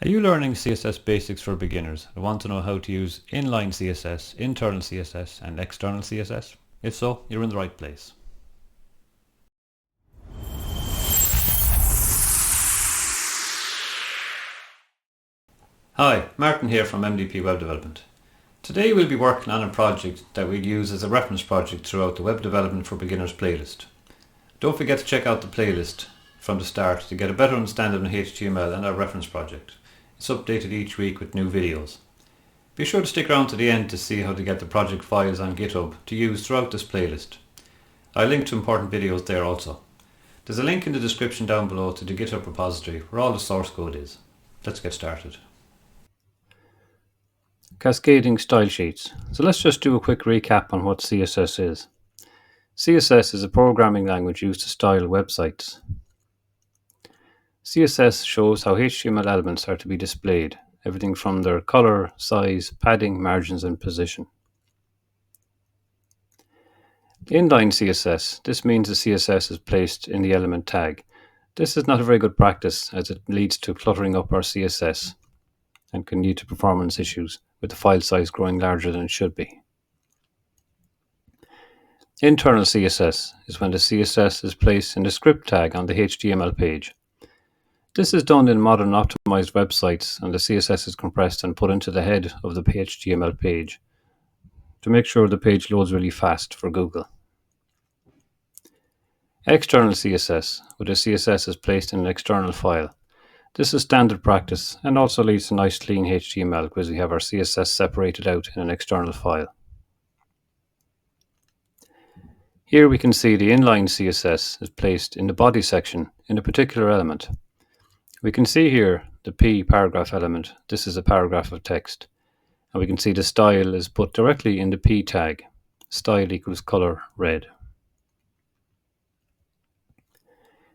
Are you learning CSS Basics for Beginners and want to know how to use inline CSS, internal CSS and external CSS? If so, you're in the right place. Hi, Martin here from MDP Web Development. Today we'll be working on a project that we'll use as a reference project throughout the Web Development for Beginners playlist. Don't forget to check out the playlist from the start to get a better understanding of HTML and our reference project. It's updated each week with new videos. Be sure to stick around to the end to see how to get the project files on Git Hub to use throughout this playlist. I'll link to important videos there also. There's a link in the description down below to the GitHub repository where all the source code is. Let's get started. Cascading style sheets. So let's just do a quick recap on what CSS is. CSS is a programming language used to style websites. CSS shows how HTML elements are to be displayed, everything from their color, size, padding, margins, and position. Inline CSS. This means the CSS is placed in the element tag. This is not a very good practice as it leads to cluttering up our CSS and can lead to performance issues with the file size growing larger than it should be. Internal CSS is when the CSS is placed in the script tag on the HTML page. This is done in modern optimized websites, and the CSS is compressed and put into the head of the HTML page to make sure the page loads really fast for Google. External CSS, where the CSS is placed in an external file. This is standard practice and also leads to nice clean HTML because we have our CSS separated out in an external file. Here we can see the inline CSS is placed in the body section in a particular element. We can see here the P paragraph element. This is a paragraph of text. And we can see the style is put directly in the P tag. Style equals color red.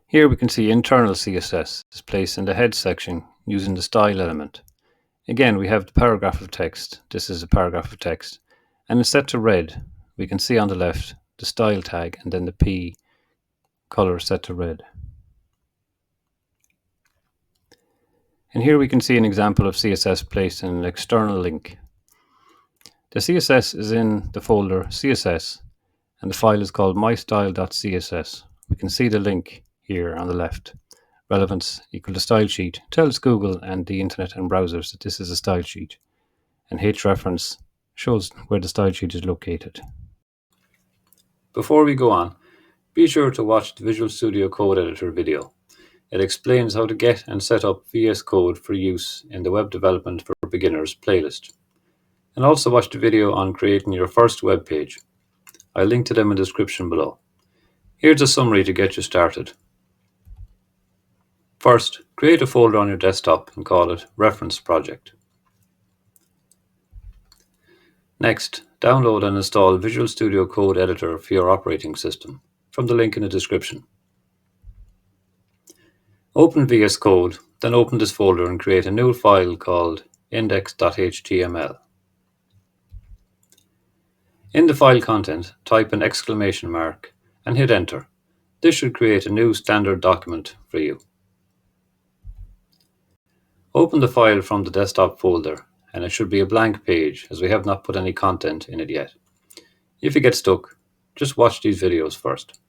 Here we can see internal CSS is placed in the head section using the style element. Again, we have the paragraph of text. This is a paragraph of text. And it's set to red. We can see on the left the style tag and then the P color set to red. And here we can see an example of CSS placed in an external link. The CSS is in the folder CSS and the file is called mystyle.css. We can see the link here on the left. Relevance equal to style sheet tells Google and the internet and browsers that this is a style sheet. And hrefs shows where the style sheet is located. Before we go on, be sure to watch the Visual Studio Code Editor video. It explains how to get and set up VS Code for use in the Web Development for Beginners playlist. And also watch the video on creating your first web page. I'll link to them in the description below. Here's a summary to get you started. First, create a folder on your desktop and call it Reference Project. Next, download and install Visual Studio Code Editor for your operating system from the link in the description. Open VS Code, then open this folder and create a new file called index.html. In the file content, type an exclamation mark and hit enter. This should create a new standard document for you. Open the file from the desktop folder and it should be a blank page as we have not put any content in it yet. If you get stuck, just watch these videos first.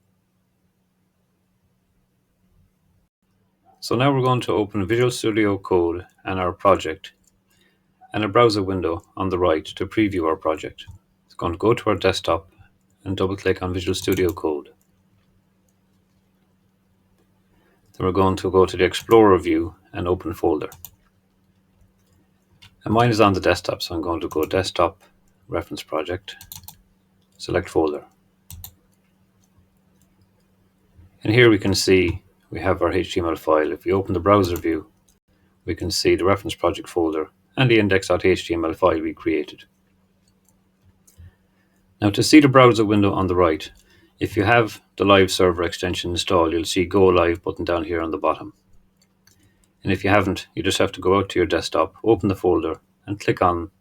So now we're going to open Visual Studio Code and our project and a browser window on the right to preview our project. It's going to go to our desktop and double click on Visual Studio Code. Then we're going to go to the Explorer view and open folder. And mine is on the desktop, so I'm going to go Desktop, Reference Project, select Folder. And here we can see we have our HTML file. If we open the browser view, we can see the reference project folder and the index.html file we created. Now to see the browser window on the right, if you have the live server extension installed, you'll see Go Live button down here on the bottom. And if you haven't, you just have to go out to your desktop, open the folder and click on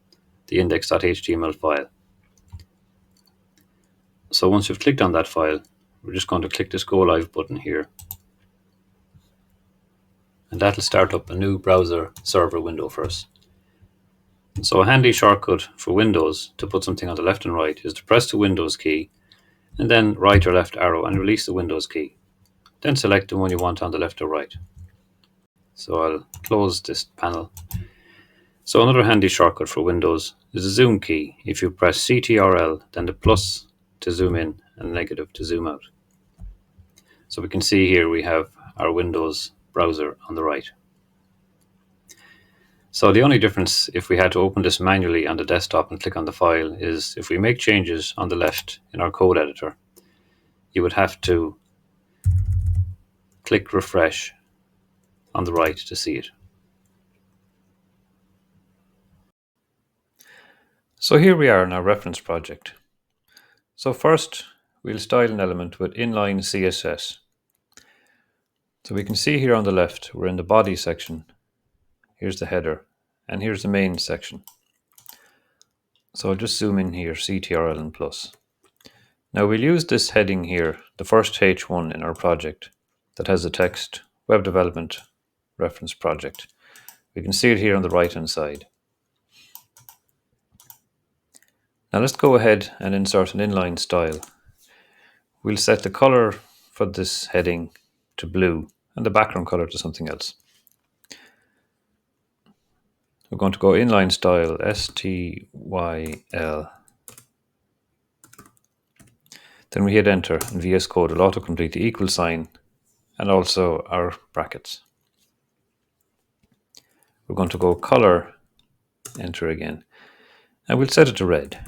the index.html file. So once you've clicked on that file, we're just going to click this Go Live button here. and that'll start up a new browser server window for us. So a handy shortcut for Windows to put something on the left and right is to press the Windows key and then right or left arrow and release the Windows key. Then select the one you want on the left or right. So I'll close this panel. So another handy shortcut for Windows is the zoom key. If you press CTRL, then the plus to zoom in and negative to zoom out. So we can see here we have our Windows browser on the right. So the only difference if we had to open this manually on the desktop and click on the file is if we make changes on the left in our code editor, you would have to click refresh on the right to see it. So here we are in our reference project. So first we'll style an element with Inline CSS. So we can see here on the left we're in the body section. Here's the header and here's the main section. So I'll just zoom in here, CTRL and plus. Now we'll use this heading here, the first H1 in our project that has the text Web Development Reference Project. We can see it here on the right hand side. Now let's go ahead and insert an inline style. We'll set the color for this heading to blue and the background color to something else. We're going to go inline style STYL. Then we hit enter and VS Code will autocomplete the equal sign and also our brackets. We're going to go color, enter again, and we'll set it to red.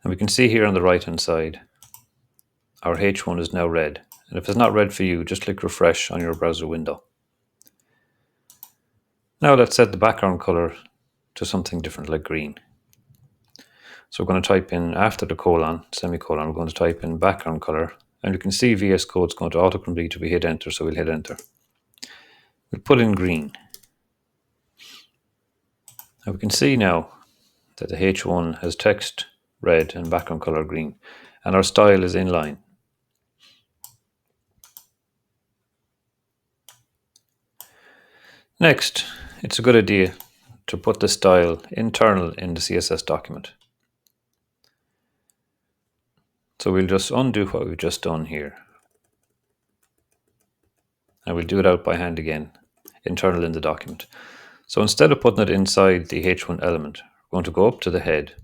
And we can see here on the right hand side our H1 is now red, and if it's not red for you, just click refresh on your browser window. Now let's set the background color to something different like green. So we're going to type in after the colon, semicolon, we're going to type in background color, and you can see VS Code is going to autocomplete if we hit enter, so we'll hit enter. We'll put in green. Now we can see now that the H1 has text red and background color green, and our style is inline. Next, it's a good idea to put the style internal in the CSS document. So we'll just undo what we've just done here. And we'll do it out by hand again, internal in the document. So instead of putting it inside the H1 element, we're going to go up to the head.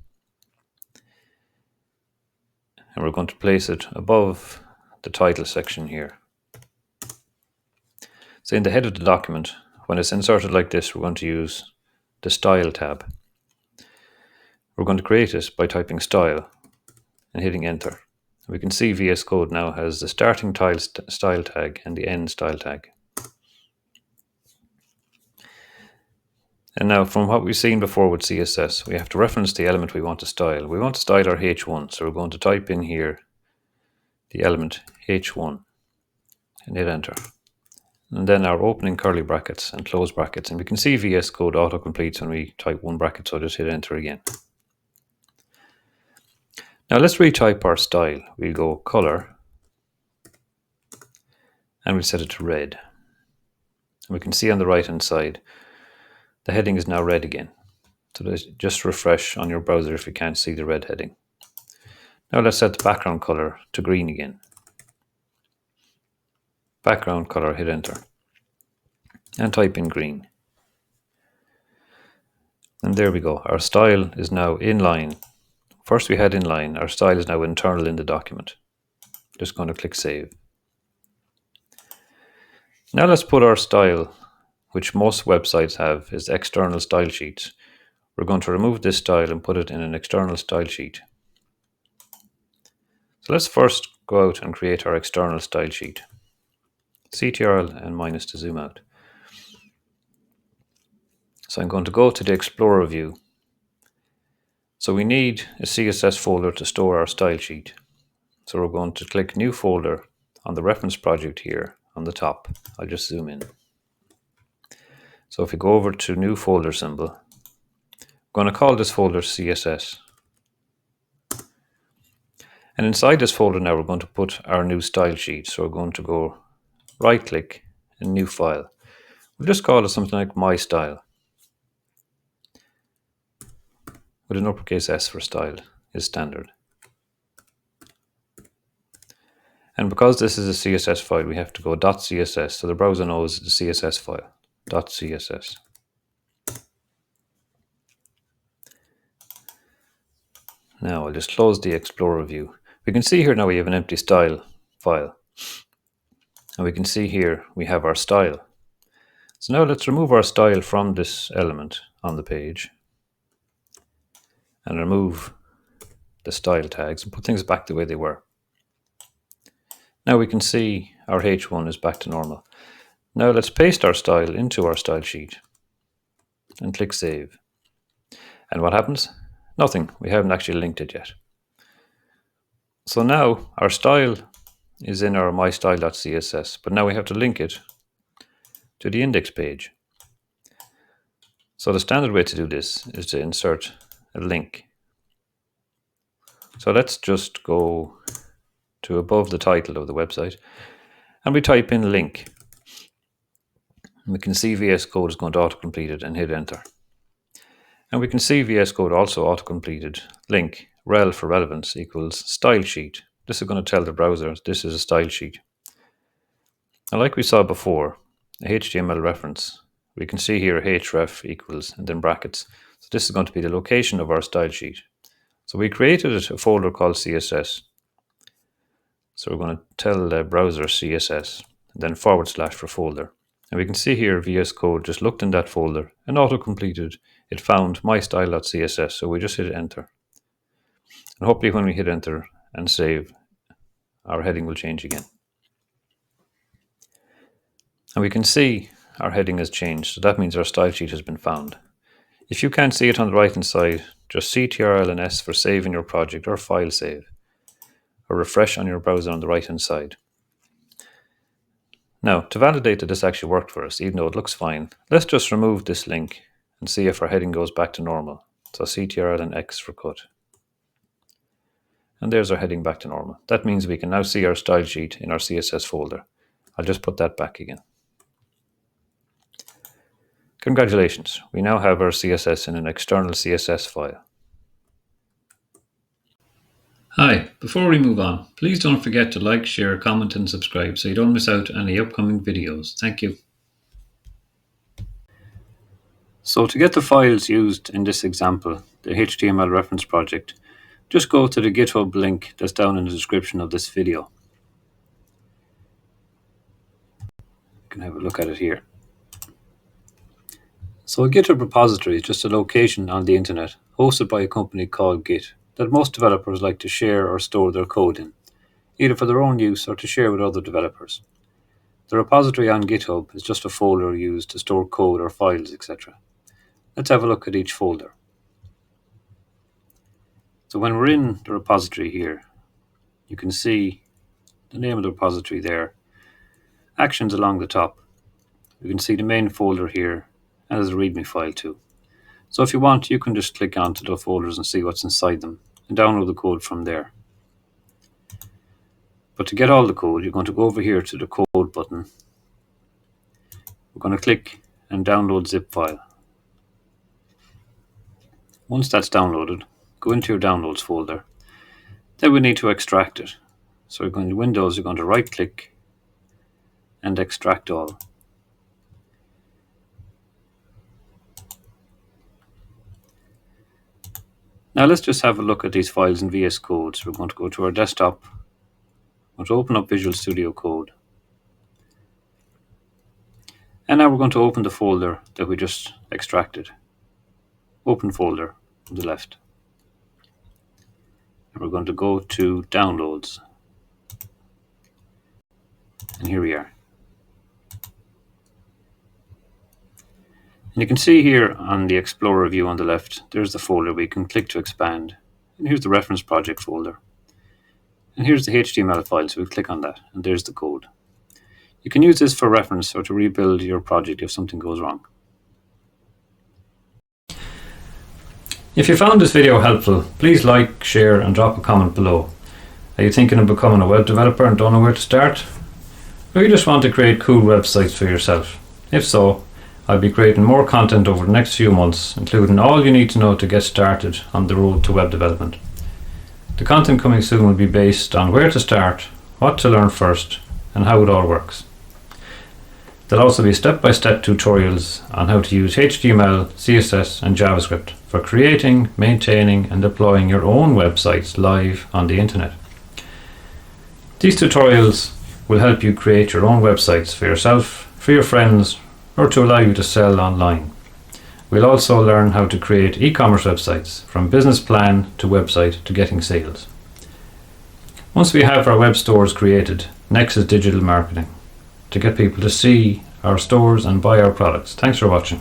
And we're going to place it above the title section here. So in the head of the document, when it's inserted like this, we're going to use the Style tab. We're going to create it by typing Style and hitting Enter. We can see VS Code now has the starting style tag and the end style tag. And now from what we've seen before with CSS, we have to reference the element we want to style. We want to style our H1, so we're going to type in here the element H1 and hit Enter. And then our opening curly brackets and close brackets. And we can see VS Code autocompletes when we type one bracket, so just hit enter again. Now let's retype our style. We'll go color and we'll set it to red. And we can see on the right hand side the heading is now red again. So just refresh on your browser if you can't see the red heading. Now let's set the background color to green again. Background color, hit enter. And type in green. And there we go. Our style is now inline. First we had inline. Our style is now internal in the document. Just going to click save. Now let's put our style, which most websites have, is external style sheets. We're going to remove this style and put it in an external style sheet. So let's first go out and create our external style sheet. CTRL and minus to zoom out. So I'm going to go to the Explorer view. So we need a CSS folder to store our style sheet. So we're going to click New Folder on the reference project here on the top. I'll just zoom in. So if we go over to New Folder symbol, I'm going to call this folder CSS. And inside this folder now we're going to put our new style sheet. So we're going to go right click a new file. We'll just call it something like my style, with an uppercase S for style is standard. And because this is a CSS file, we have to go .css, so the browser knows the CSS file, .css. Now I'll just close the Explorer view. We can see here now we have an empty style file. And we can see here we have our style. So now let's remove our style from this element on the page and remove the style tags and put things back the way they were. Now we can see our H1 is back to normal. Now let's paste our style into our style sheet and click Save. And what happens? Nothing. We haven't actually linked it yet. So now our style is in our mystyle.css, but now we have to link it to the index page. So the standard way to do this is to insert a link. So let's just go to above the title of the website and we type in link. We can see VS Code is going to autocomplete it and hit enter. And we can see VS Code also autocompleted link rel for relevance equals style sheet. This is going to tell the browser this is a style sheet. And like we saw before, a HTML reference, we can see here href equals and then brackets. So this is going to be the location of our style sheet. So we created a folder called CSS. So we're going to tell the browser CSS and then / for folder. And we can see here VS Code just looked in that folder and auto-completed. It found mystyle.css, so we just hit enter. And hopefully when we hit enter and save, our heading will change again. And we can see our heading has changed, so that means our style sheet has been found. If you can't see it on the right hand side, just CTRL and S for save in your project or file save, or refresh on your browser on the right hand side. Now, to validate that this actually worked for us, even though it looks fine, let's just remove this link and see if our heading goes back to normal. So CTRL and X for cut. And there's our heading back to normal. That means we can now see our style sheet in our CSS folder. I'll just put that back again. Congratulations, we now have our CSS in an external CSS file. Hi, before we move on, please don't forget to like, share, comment and subscribe so you don't miss out on any upcoming videos. Thank you. So to get the files used in this example, the HTML reference project, just go to the GitHub link that's down in the description of this video. You can have a look at it here. So a GitHub repository is just a location on the internet hosted by a company called Git that most developers like to share or store their code in, either for their own use or to share with other developers. The repository on GitHub is just a folder used to store code or files, etc. Let's have a look at each folder. So when we're in the repository here, you can see the name of the repository there, actions along the top. You can see the main folder here, and there's a README file too. So if you want, you can just click onto the folders and see what's inside them and download the code from there. But to get all the code, you're going to go over here to the code button. We're going to click and download zip file. Once that's downloaded, go into your downloads folder. Then we need to extract it. So we're going to Windows, you're going to right click and extract all. Now let's just have a look at these files in VS Code. So we're going to go to our desktop. We're going to open up Visual Studio Code. And now we're going to open the folder that we just extracted. Open folder on the left. And we're going to go to Downloads. And here we are. And you can see here on the Explorer view on the left, there's the folder we can click to expand. And here's the reference project folder. And here's the HTML file, so we'll click on that, and there's the code. You can use this for reference or to rebuild your project if something goes wrong. If you found this video helpful, please like, share and drop a comment below. Are you thinking of becoming a web developer and don't know where to start? Or you just want to create cool websites for yourself? If so, I'll be creating more content over the next few months, including all you need to know to get started on the road to web development. The content coming soon will be based on where to start, what to learn first, and how it all works. There'll also be step-by-step tutorials on how to use HTML, CSS and JavaScript for creating, maintaining and deploying your own websites live on the internet. These tutorials will help you create your own websites for yourself, for your friends, or to allow you to sell online. We'll also learn how to create e-commerce websites, from business plan to website to getting sales. Once we have our web stores created, next is digital marketing, to get people to see our stores and buy our products. Thanks for watching.